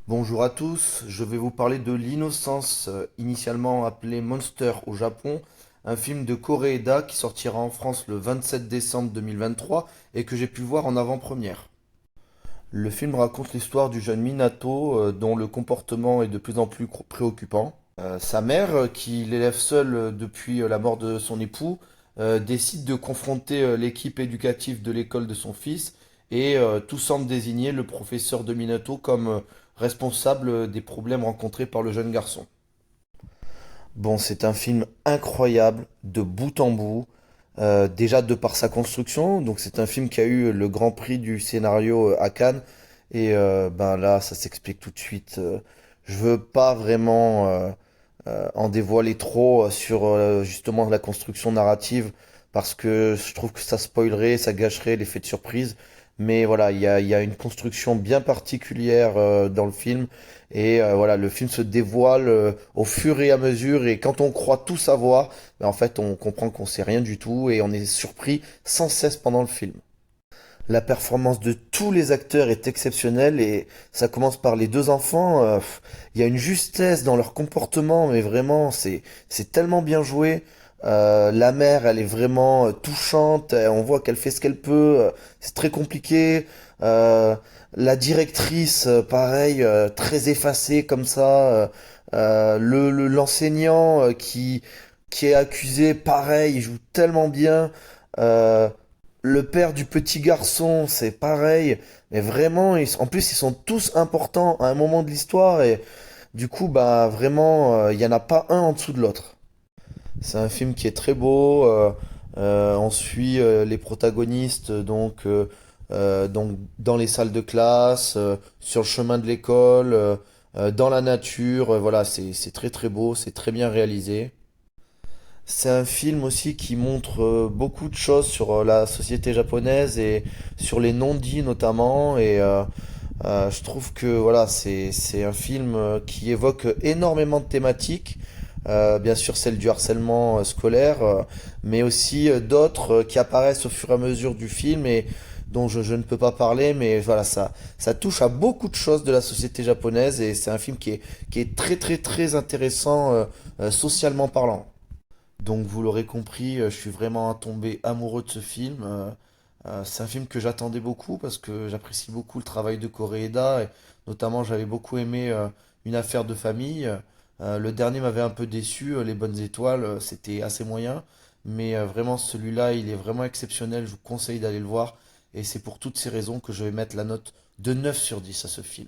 Bonjour à tous, je vais vous parler de L'Innocence, initialement appelé Monster au Japon, un film de Koreeda qui sortira en France le 27 décembre 2023 et que j'ai pu voir en avant-première. Le film raconte l'histoire du jeune Minato dont le comportement est de plus en plus préoccupant. Sa mère, qui l'élève seule depuis la mort de son époux, décide de confronter l'équipe éducative de l'école de son fils et tout semble désigner le professeur de Minato comme responsable des problèmes rencontrés par le jeune garçon. Bon, c'est un film incroyable de bout en bout, déjà de par sa construction. Donc c'est un film qui a eu le Grand Prix du scénario à Cannes et ben là, ça s'explique tout de suite. Je veux pas vraiment en dévoiler trop sur justement la construction narrative parce que je trouve que ça spoilerait, ça gâcherait l'effet de surprise. Mais voilà, il y a une construction bien particulière dans le film et voilà, le film se dévoile au fur et à mesure et quand on croit tout savoir, ben, en fait, on comprend qu'on sait rien du tout et on est surpris sans cesse pendant le film. La performance de tous les acteurs est exceptionnelle et ça commence par les deux enfants. Il y a une justesse dans leur comportement, mais vraiment, c'est tellement bien joué. La mère, elle est vraiment touchante. On voit qu'elle fait ce qu'elle peut. C'est très compliqué. Euh, la directrice, pareil, très effacée comme ça. L'enseignant qui est accusé, pareil, il joue tellement bien. Euh, le père du petit garçon, c'est pareil. Mais vraiment, en plus, ils sont tous importants à un moment de l'histoire. Et du coup, bah vraiment, il n'y en a pas un en dessous de l'autre. C'est un film qui est très beau. On suit les protagonistes donc dans les salles de classe, sur le chemin de l'école, dans la nature. Voilà, c'est très très beau, c'est très bien réalisé. C'est un film aussi qui montre beaucoup de choses sur la société japonaise et sur les non-dits notamment. Et je trouve que voilà, c'est un film qui évoque énormément de thématiques. Bien sûr, celle du harcèlement scolaire, mais aussi d'autres qui apparaissent au fur et à mesure du film et dont je ne peux pas parler. Mais voilà, ça touche à beaucoup de choses de la société japonaise et c'est un film qui est très très très intéressant socialement parlant. Donc vous l'aurez compris, je suis vraiment tombé amoureux de ce film. C'est un film que j'attendais beaucoup parce que j'apprécie beaucoup le travail de Koreeda et notamment j'avais beaucoup aimé Une affaire de famille. Le dernier m'avait un peu déçu, Les Bonnes Étoiles, c'était assez moyen, mais vraiment celui-là, il est vraiment exceptionnel. Je vous conseille d'aller le voir et c'est pour toutes ces raisons que je vais mettre la note de 9 sur 10 à ce film.